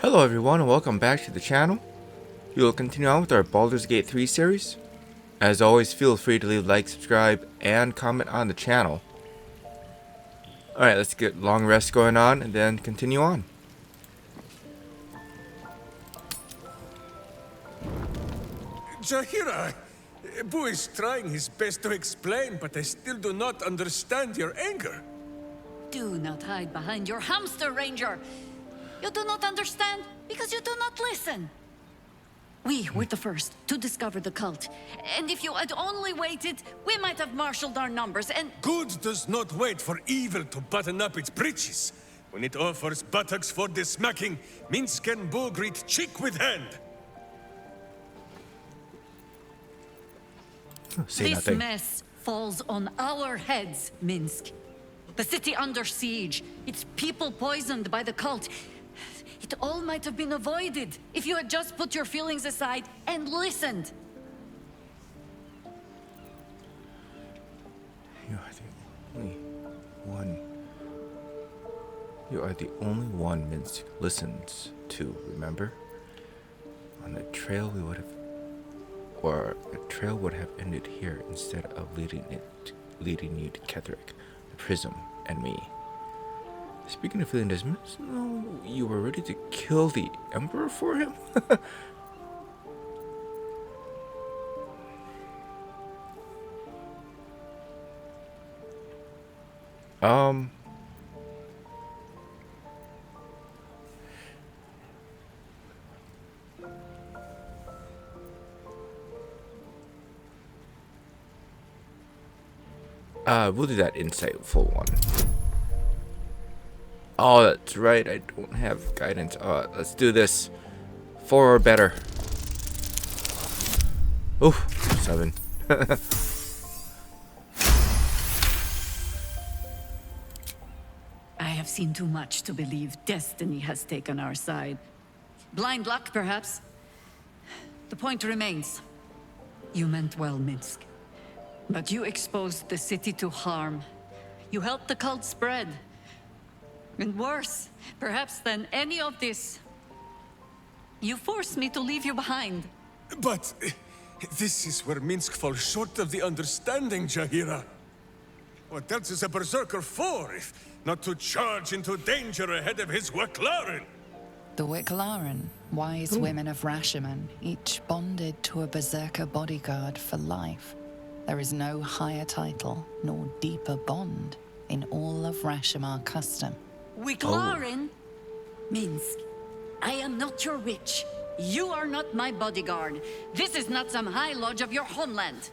Hello everyone and welcome back to the channel. We will continue on with our Baldur's Gate 3 series. As always, feel free to leave a like, subscribe, and comment on the channel. Alright, let's get long rest going on and then continue on. Jaheira, Boo is trying his best to explain, but I still do not understand your anger. Do not hide behind your hamster, Ranger. You do not understand because you do not listen. We were the first to discover the cult, and if you had only waited, we might have marshaled our numbers and— Good does not wait for evil to button up its breeches. When it offers buttocks for the smacking, Minsk and Boo greet cheek with hand. Say this nothing. mess falls on our heads, Minsk. The city under siege, its people poisoned by the cult. It all might have been avoided if you had just put your feelings aside and listened. You are the only one. You are the only one Minsk listens to, remember? On the trail we would have, or the trail would have ended here instead of leading you to Ketherick, the Prism, and me. Speaking of feeling, does Minsk know you were ready to kill the Emperor for him? We'll do that insightful one. Oh, that's right, I don't have guidance. Let's do this. 4 or better. Ooh, 7. I have seen too much to believe destiny has taken our side. Blind luck, perhaps. The point remains. You meant well, Minsk. But you exposed the city to harm. You helped the cult spread. And worse, perhaps than any of this, you forced me to leave you behind. But this is where Minsk falls short of the understanding, Jaheira. What else is a berserker for, if not to charge into danger ahead of his Waclaren? The Wicklaren, wise women of Rashomon, each bonded to a berserker bodyguard for life. There is no higher title nor deeper bond in all of Rashomon custom. Wiclaren? Minsk, I am not your witch. You are not my bodyguard. This is not some high lodge of your homeland.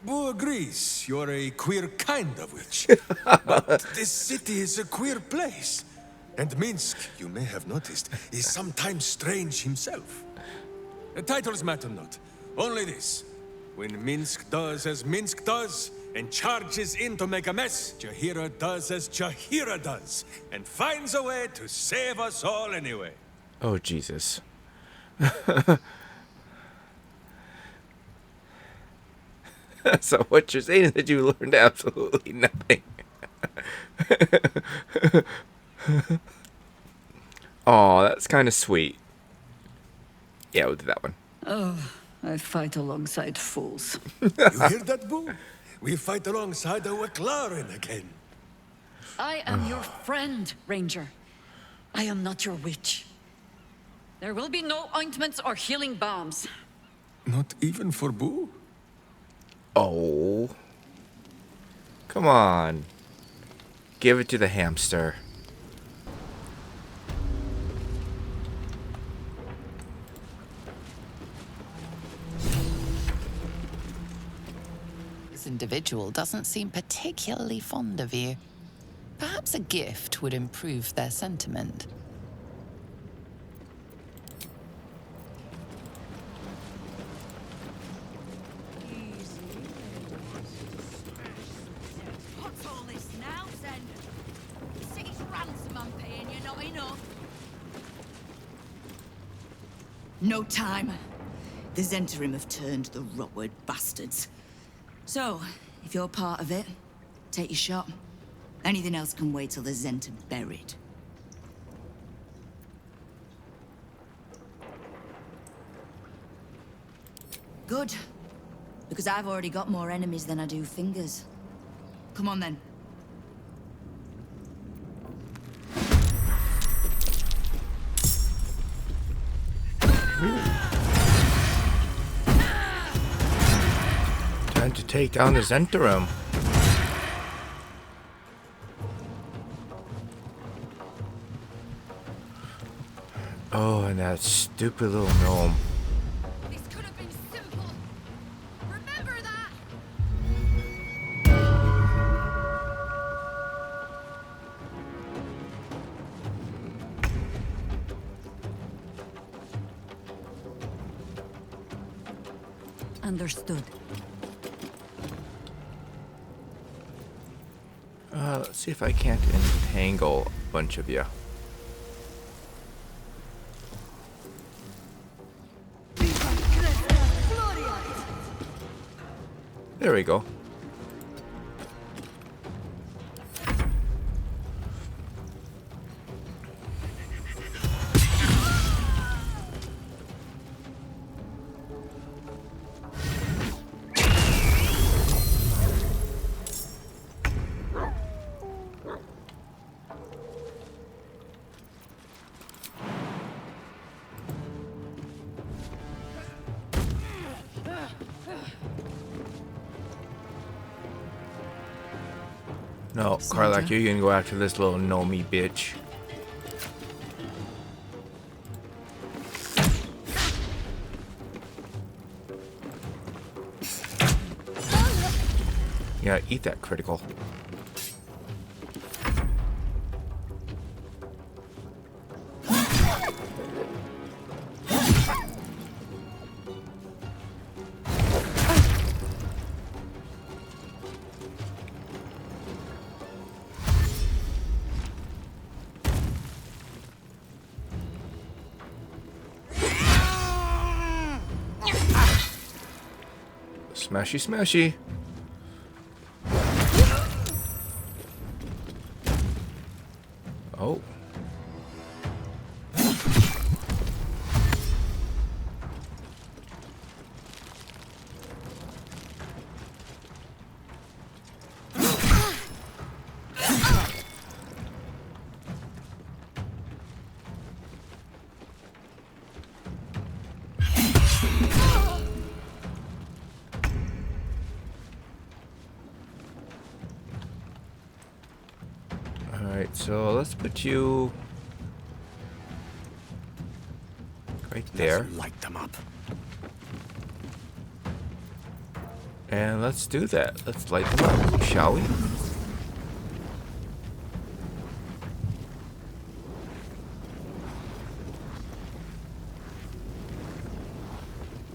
Boo agrees you're a queer kind of witch. But this city is a queer place. And Minsk, you may have noticed, is sometimes strange himself. The titles matter not. Only this. When Minsk does as Minsk does, and charges in to make a mess, Jaheira does as Jaheira does, and finds a way to save us all anyway. Oh, Jesus. So what you're saying is that you learned absolutely nothing. Oh, that's kind of sweet. Yeah, we'll do that one. I fight alongside fools. You hear that, Boo? We fight alongside the Waclaren again. I am your friend, Ranger. I am not your witch. There will be no ointments or healing balms. Not even for Boo? Oh. Come on. Give it to the hamster. This individual doesn't seem particularly fond of you. Perhaps a gift would improve their sentiment. What's all this now, then? The city's ransom I'm paying you, not enough. No time. The Zhentarim have turned the rotward bastards. So, if you're part of it, take your shot. Anything else can wait till the Zhent are buried. Good. Because I've already got more enemies than I do fingers. Come on then. Time to take down the Zhentarim. Oh, and that stupid little gnome. This could have been simple. Remember that. Understood. Let's see if I can't entangle a bunch of you. There we go. No, Karlak, you're gonna go after this little gnomey bitch. Yeah, eat that critical. Smashy, smashy. Oh. Alright, so let's put you right there. Light them up. And let's do that. Let's light them up, shall we?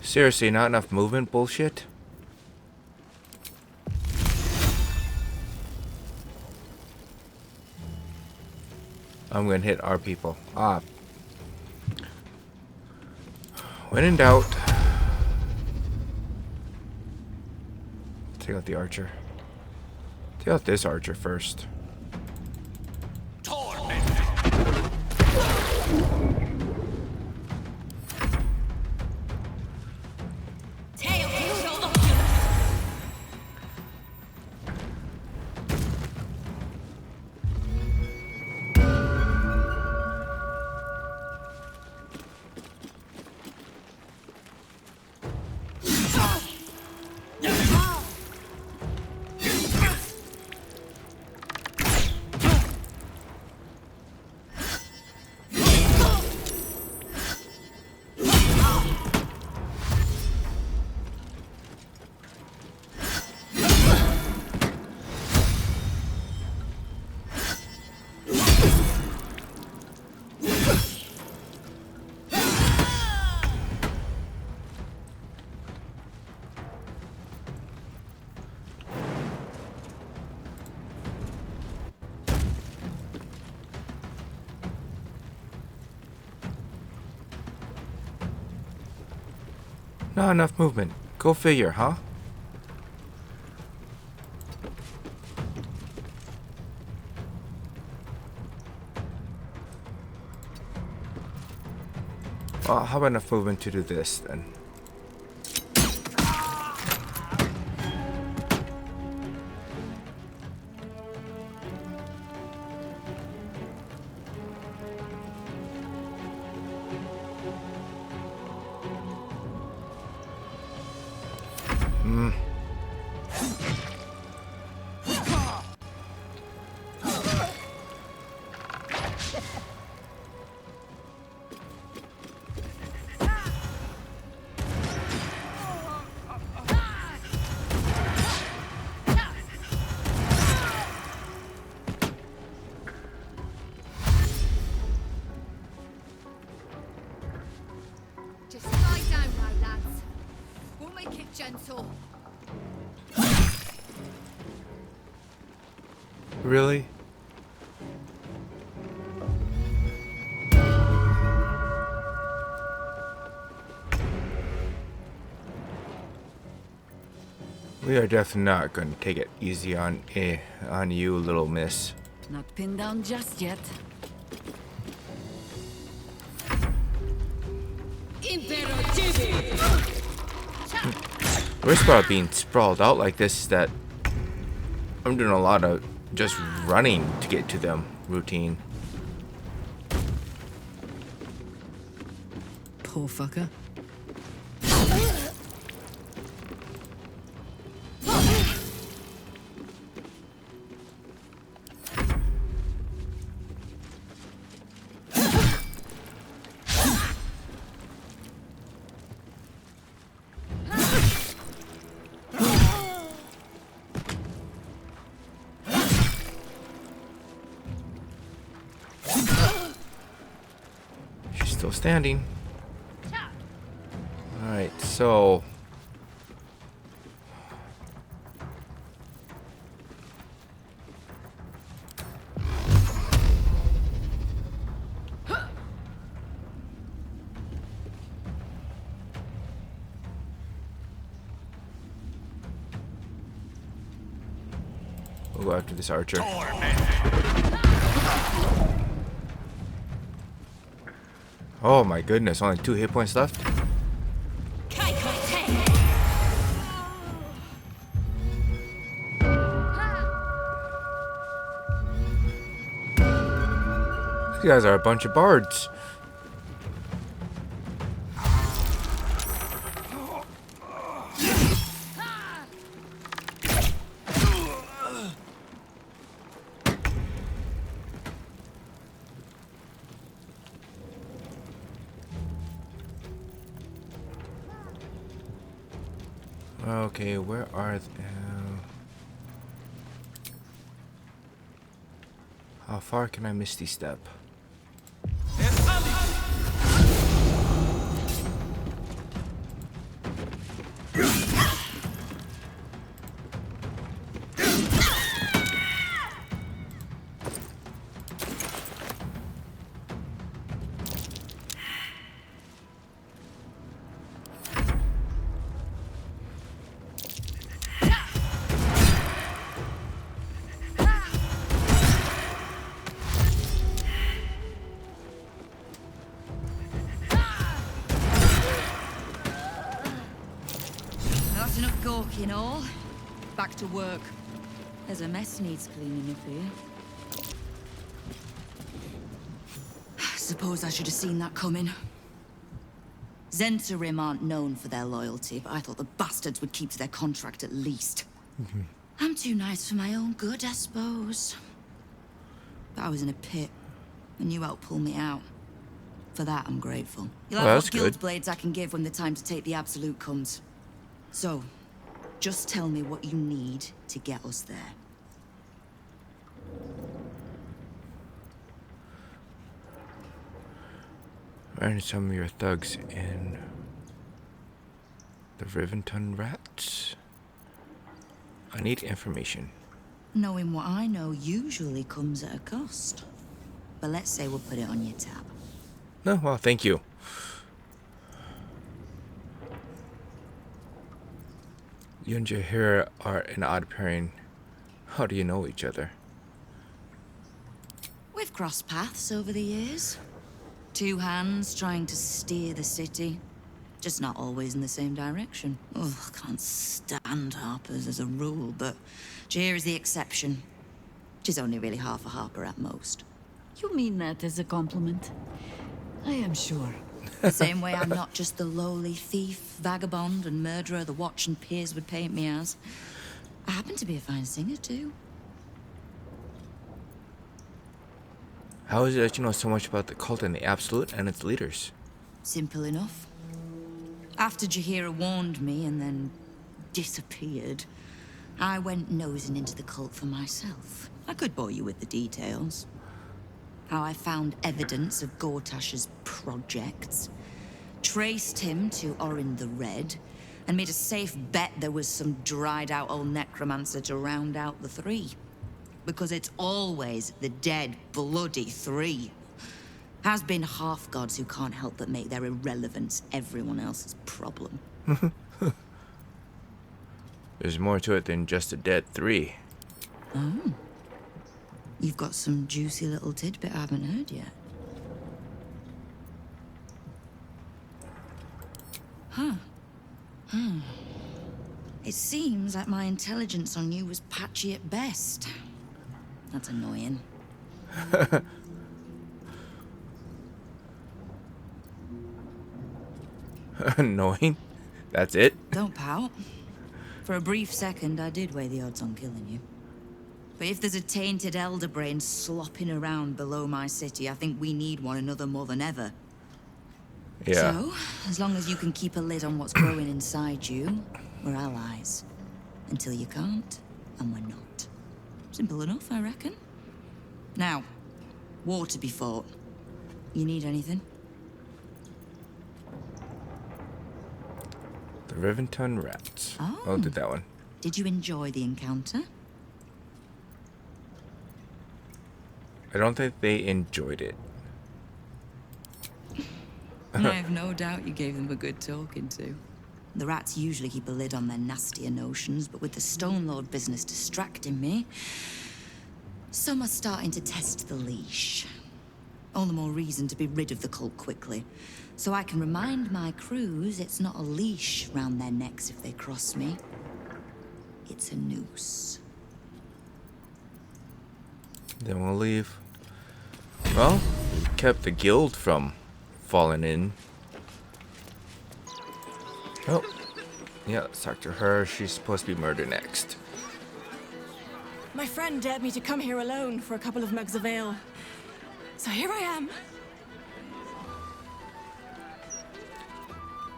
Seriously, not enough movement bullshit? I'm gonna hit our people. Ah. When in doubt, take out the archer. Take out this archer first. Not enough movement. Go figure, huh? Well, how about enough movement to do this then? Just lie down now, lads. We'll make it gentle. Really? We are definitely not going to take it easy on you, little miss. Not pinned down just yet. The worst part of being sprawled out like this is that I'm doing a lot of just running to get to them routine. Poor fucker. She's still standing. Alright, so we'll go after this archer. Oh my goodness, only 2 hit points left. These guys are a bunch of bards. Okay, where are they? How far can I misty step? That's enough gawking all. Back to work. There's a mess needs cleaning up here. Suppose I should have seen that coming. Zhentarim aren't known for their loyalty, but I thought the bastards would keep to their contract at least. I'm too nice for my own good, I suppose. But I was in a pit, and you helped pull me out. For that, I'm grateful. You'll Well, have that's what guild good. blades I can give when the time to take the absolute comes. So, just tell me what you need to get us there. Find some of your thugs in the Riventon Rats. I need information. Knowing what I know usually comes at a cost. But let's say we'll put it on your tab. No, well, thank you. You and Jahira are an odd pairing. How do you know each other? We've crossed paths over the years. Two hands trying to steer the city. Just not always in the same direction. Ugh, can't stand harpers as a rule, but Jahira's the exception. She's only really half a harper at most. You mean that as a compliment? I am sure. The same way I'm not just the lowly thief, vagabond, and murderer the Watch and peers would paint me as. I happen to be a fine singer, too. How is it that you know so much about the cult and the Absolute and its leaders? Simple enough. After Jahira warned me and then disappeared, I went nosing into the cult for myself. I could bore you with the details. How I found evidence of Gortash's projects, traced him to Orin the Red, and made a safe bet there was some dried-out old necromancer to round out the three. Because it's always the dead, bloody three. Has been half-gods who can't help but make their irrelevance everyone else's problem. There's more to it than just a dead three. Oh. You've got some juicy little tidbit I haven't heard yet. Huh. It seems like my intelligence on you was patchy at best. That's annoying. Annoying? That's it? Don't pout. For a brief second, I did weigh the odds on killing you. But if there's a tainted elder brain slopping around below my city, I think we need one another more than ever. Yeah. So, as long as you can keep a lid on what's growing inside you, we're allies. Until you can't, and we're not. Simple enough, I reckon. Now, war to be fought. You need anything? The Rivington Rats. Oh. I'll do that one. Did you enjoy the encounter? I don't think they enjoyed it. I have no doubt you gave them a good talking to. The rats usually keep a lid on their nastier notions, but with the Stone Lord business distracting me, some are starting to test the leash. All the more reason to be rid of the cult quickly, so I can remind my crews it's not a leash round their necks if they cross me. It's a noose. Then we'll leave. Well, we kept the guild from falling in. Oh. Yeah, let's talk to her. She's supposed to be murdered next. My friend dared me to come here alone for a couple of mugs of ale. So here I am.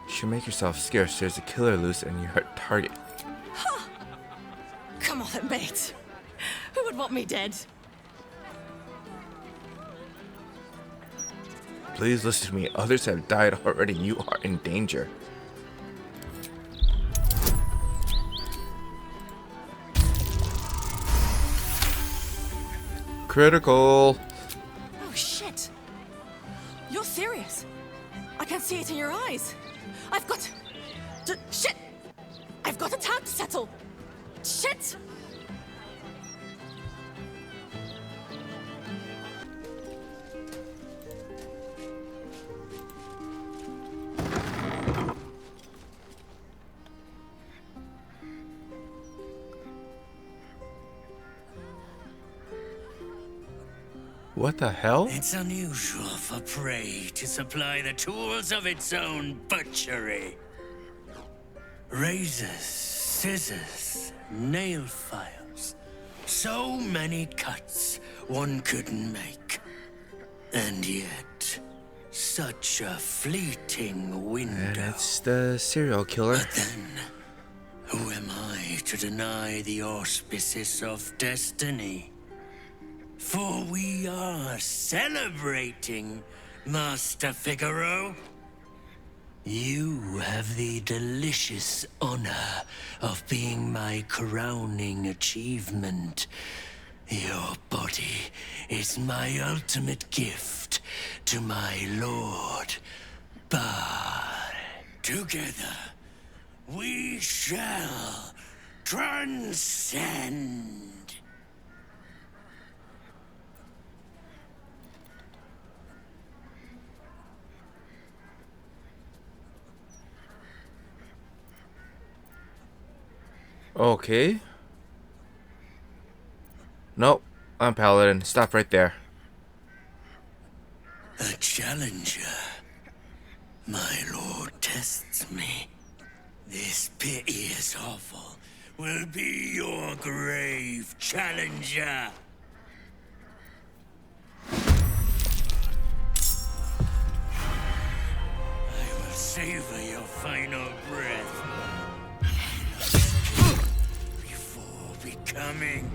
You should make yourself scarce. There's a killer loose and you're a target. Come on then, mate. Who would want me dead? Please listen to me. Others have died already. You are in danger. Critical. Oh, shit. You're serious. I can see it in your eyes. I've got... shit! I've got a tab to settle. Shit! What the hell? It's unusual for prey to supply the tools of its own butchery. Razors, scissors, nail files. So many cuts one couldn't make. And yet, such a fleeting window. That's the serial killer. But then, who am I to deny the auspices of destiny? For we are celebrating, Master Figaro. You have the delicious honor of being my crowning achievement. Your body is my ultimate gift to my lord, but together we shall transcend. Okay. Nope. I'm Paladin. Stop right there. A challenger. My lord tests me. This piteous hovel will be your grave challenger. I will savor your final breath before becoming.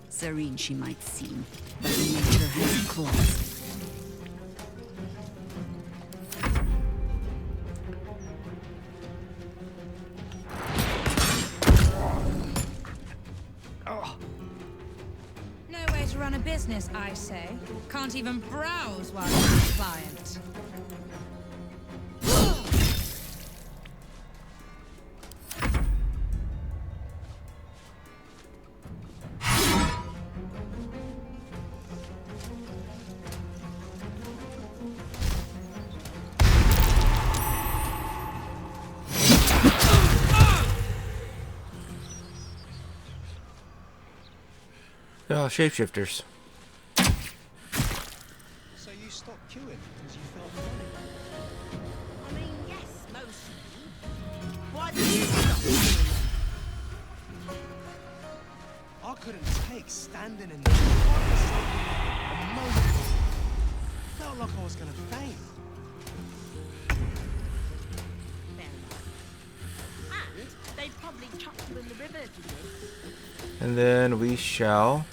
Serene she might seem, but nature has claws. No way to run a business, I say. Can't even browse while you're a client. They're all shapeshifters. So you stopped queuing because you felt money? I mean, yes, mostly. Why did you stop queuing? I couldn't take standing in there a moment. Felt like I was gonna faint. Fair enough. And they'd probably chuck you in the river if you did. And then we shall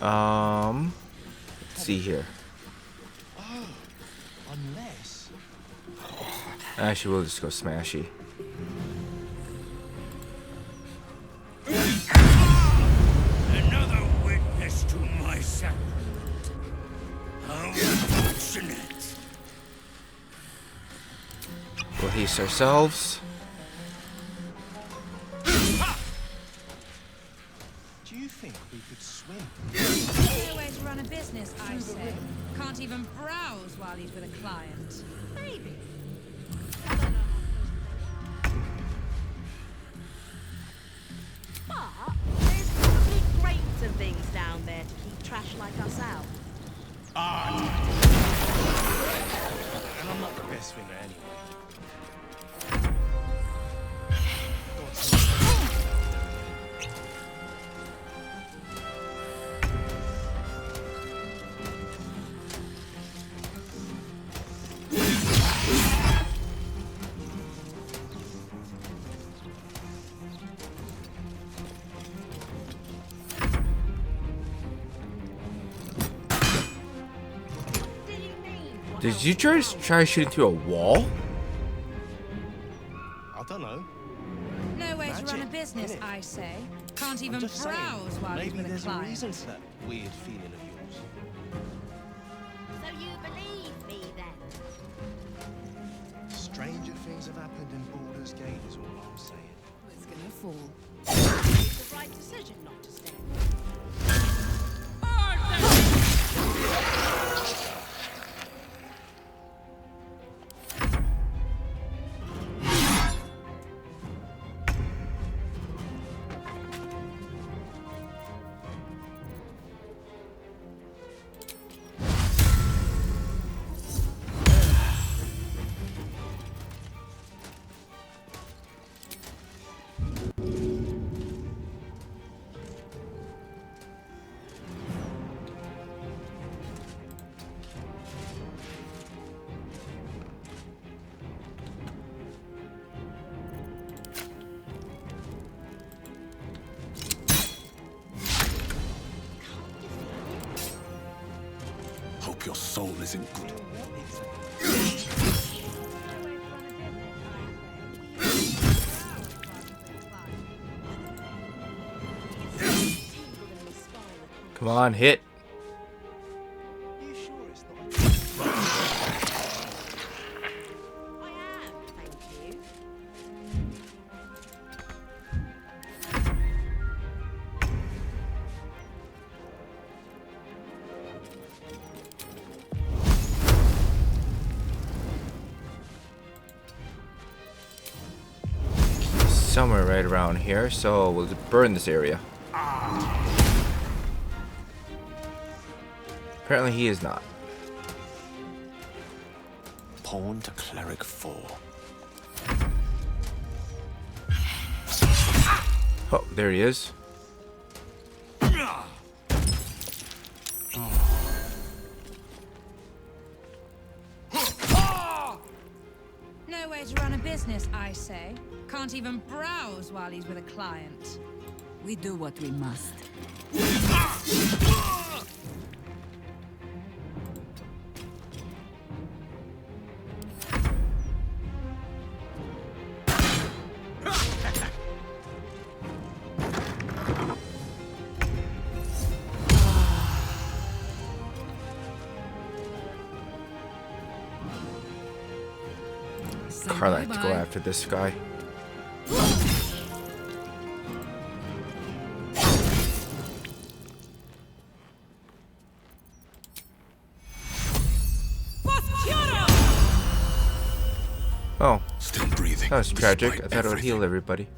let's see here. Oh, unless... Actually, we'll just go smashy. Another witness to my sacrament. How unfortunate. We'll haste ourselves. Do you think we could swim? No way to run a business, I say. Can't even browse while he's with a client. Maybe. But there's probably crates and things down there to keep trash like us out. And I'm not the best swimmer anyway. Did you try shooting through a wall? I don't know. No way to run a Magic, business, innit? I say. Can't I'm even just saying, browse while he's maybe with a there's a client. reason to that weird feeling of yours. So you believe me then? Stranger things have happened in Baldur's Gate is all I'm saying. It's gonna fall. It's the right decision not to stay. Hope your soul is in good. Come on, hit. You sure it's not? I am, thank you. somewhere right around here, so we'll burn this area. Apparently he is not. Pawn to cleric 4. Oh, there he is. No way to run a business, I say. Can't even browse while he's with a client. We do what we must. I like to go after this guy. Oh, Still breathing. that was tragic. I despite thought it would heal everything. everybody. No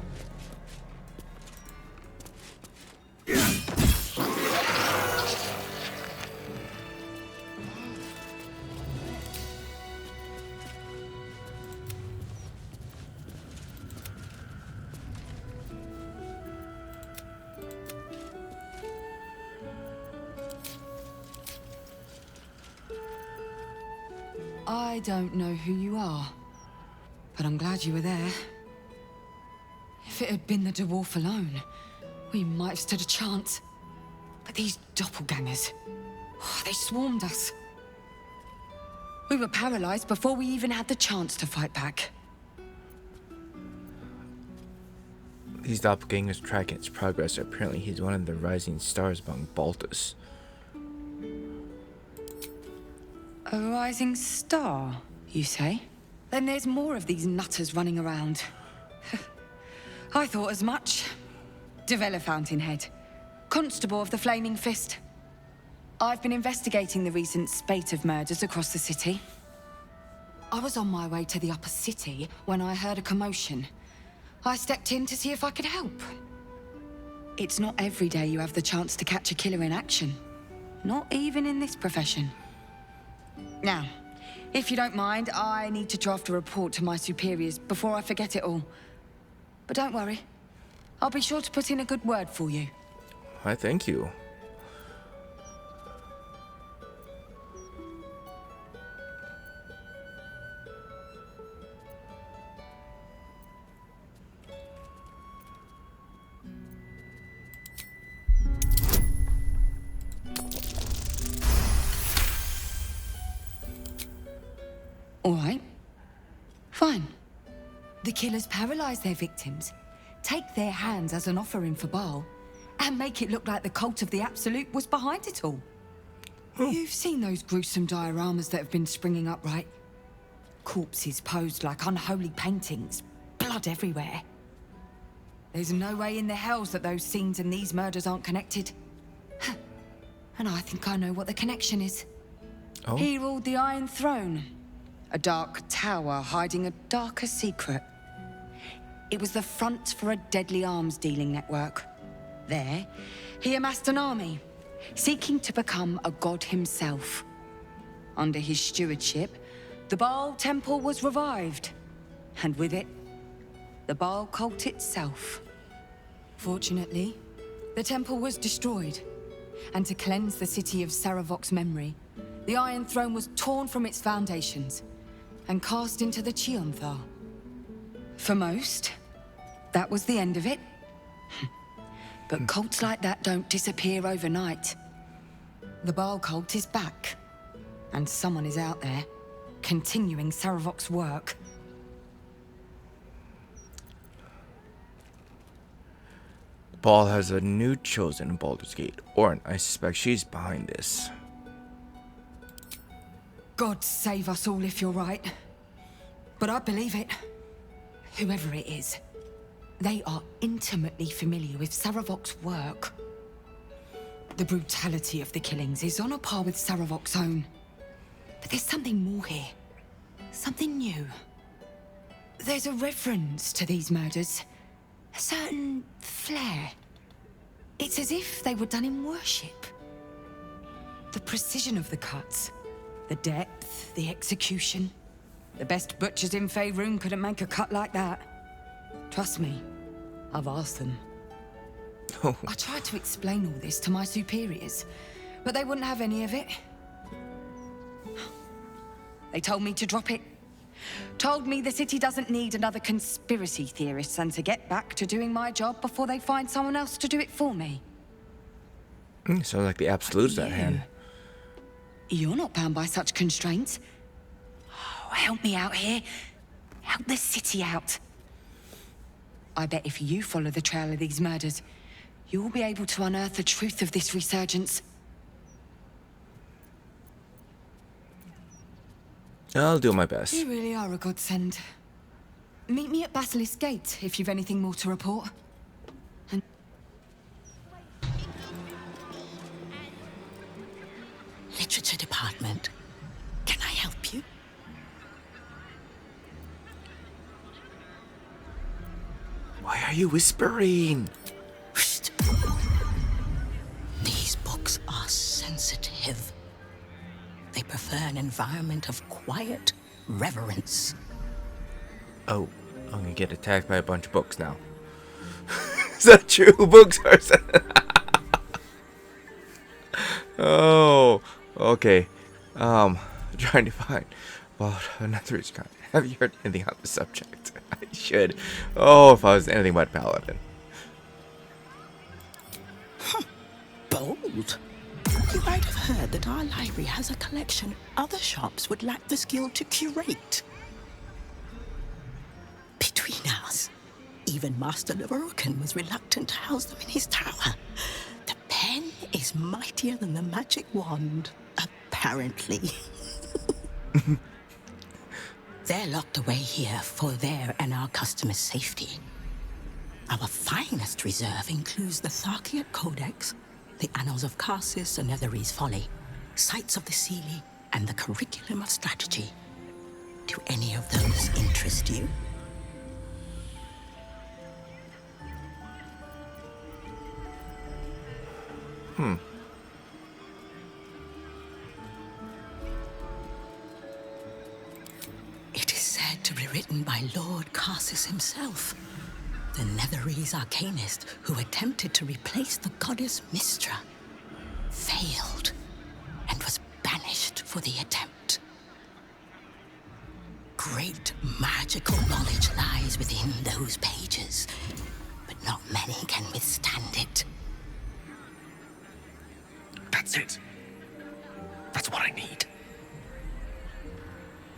way to run a business. Can't even I don't know who you are, but I'm glad you were there. If it had been the dwarf alone, we might have stood a chance. But these doppelgangers, they swarmed us. We were paralyzed before we even had the chance to fight back. These doppelgangers track its progress. Apparently he's one of the rising stars among Baltus. A rising star, you say? Then there's more of these nutters running around. I thought as much. Devella Fountainhead, Constable of the Flaming Fist. I've been investigating the recent spate of murders across the city. I was on my way to the upper city when I heard a commotion. I stepped in to see if I could help. It's not every day you have the chance to catch a killer in action. Not even in this profession. Now, if you don't mind, I need to draft a report to my superiors before I forget it all. But don't worry. I'll be sure to put in a good word for you. Why, thank you. All right. Fine. The killers paralyze their victims, take their hands as an offering for Baal, and make it look like the cult of the Absolute was behind it all. You've seen those gruesome dioramas that have been springing up, right? Corpses posed like unholy paintings, blood everywhere. There's no way in the hells that those scenes and these murders aren't connected. And I think I know what the connection is. Oh. He ruled the Iron Throne. A dark tower hiding a darker secret. It was the front for a deadly arms dealing network. There, he amassed an army, seeking to become a god himself. Under his stewardship, the Baal Temple was revived, and with it, the Baal cult itself. Fortunately, the temple was destroyed, and to cleanse the city of Saravok's memory, the Iron Throne was torn from its foundations and cast into the Chionthar. For most, that was the end of it. But cults like that don't disappear overnight. The Baal cult is back, and someone is out there, continuing Saravok's work. Baal has a new chosen in Baldur's Gate. Orin, I suspect she's behind this. God save us all if you're right. But I believe it. Whoever it is, they are intimately familiar with Saravok's work. The brutality of the killings is on a par with Saravok's own. But there's something more here. Something new. There's a reference to these murders. A certain flair. It's as if they were done in worship. The precision of the cuts. The depth, the execution. The best butchers in Faerun couldn't make a cut like that. Trust me, I've asked them. I tried to explain all this to my superiors, but they wouldn't have any of it. They told me to drop it. Told me the city doesn't need another conspiracy theorist and to get back to doing my job before they find someone else to do it for me. Sounds like the absolute's at hand. You're not bound by such constraints. Oh, help me out here. Help the city out. I bet if you follow the trail of these murders, you'll be able to unearth the truth of this resurgence. I'll do my best. You really are a godsend. Meet me at Basilisk Gate if you've anything more to report. And Literature department. Can I help you? Why are you whispering? These books are sensitive. They prefer an environment of quiet reverence. Oh, I'm gonna get attacked by a bunch of books now. Is that true? Books are Oh, okay. Trying to find another rich content. Have you heard anything on the subject? I should. Oh, if I was anything but paladin. Bold. You might have heard that our library has a collection other shops would lack the skill to curate. Between us, even Master Levorkan was reluctant to house them in his tower. The pen is mightier than the magic wand, apparently. They're locked away here for their and our customers' safety. Our finest reserve includes the Tharkiot Codex, the Annals of Karsus and Netherese Folly, Sights of the Seelie, and the Curriculum of Strategy. Do any of those interest you? It is said to be written by Lord Karsus himself, the Netherese arcanist who attempted to replace the goddess Mystra, failed, and was banished for the attempt. Great magical knowledge lies within those pages, but not many can withstand it. That's it. That's what I need.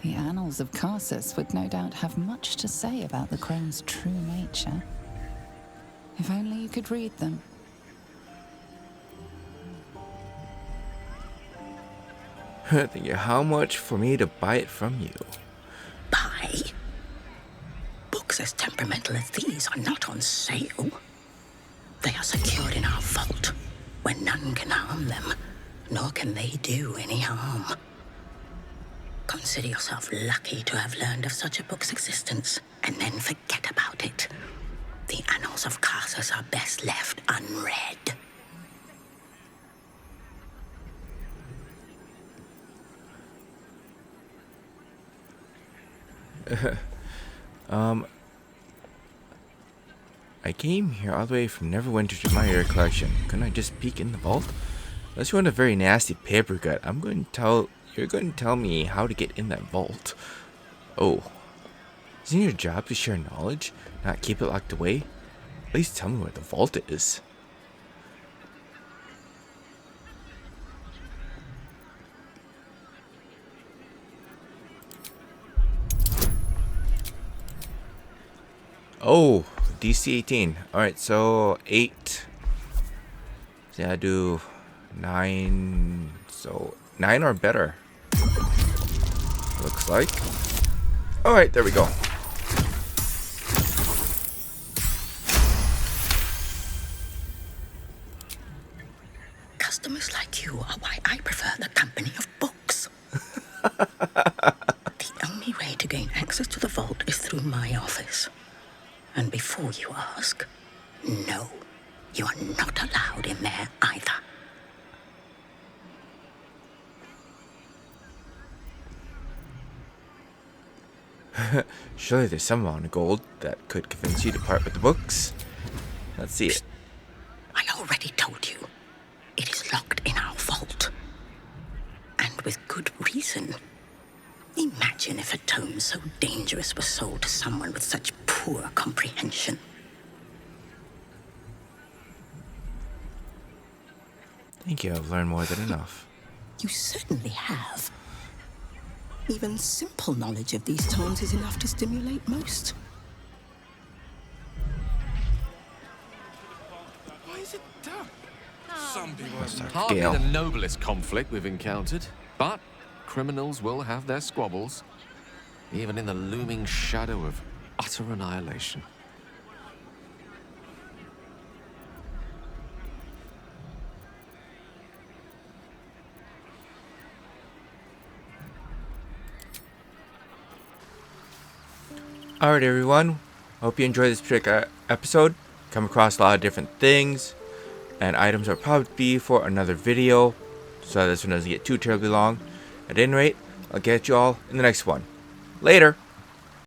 The Annals of Karsus would no doubt have much to say about the crone's true nature. If only you could read them. Thank you. How much for me to buy it from you? Buy? Books as temperamental as these are not on sale. They are secured in our vault, where none can harm them, nor can they do any harm. Consider yourself lucky to have learned of such a book's existence, and then forget about it. The Annals of Karsus are best left unread. I came here all the way from Neverwinter to admire your collection. Couldn't I just peek in the vault? Unless you want a very nasty paper cut, you're going to tell me how to get in that vault. Oh. Isn't your job to share knowledge, not keep it locked away? At least tell me where the vault is. Oh, DC 18. Alright, so 8. So I do 9. So 9 or better. looks like. Alright, there we go. Customers like you are why I prefer the company of books. The only way to gain access to the vault is through my office. And before you ask, no, you are not allowed in there either. Surely there's some amount of gold that could convince you to part with the books. Let's see it. I already told you. It is locked in our vault. And with good reason. Imagine if a tome so dangerous was sold to someone with such poor comprehension. Thank you, I've learned more than enough. You certainly have. Even simple knowledge of these tomes is enough to stimulate most. Why is it done? Some people have started Hardly Gale. the noblest conflict we've encountered, but criminals will have their squabbles, even in the looming shadow of utter annihilation. Alright everyone, hope you enjoyed this particular episode. Come across a lot of different things, and items will probably be for another video, so this one doesn't get too terribly long. At any rate, I'll get you all in the next one. Later!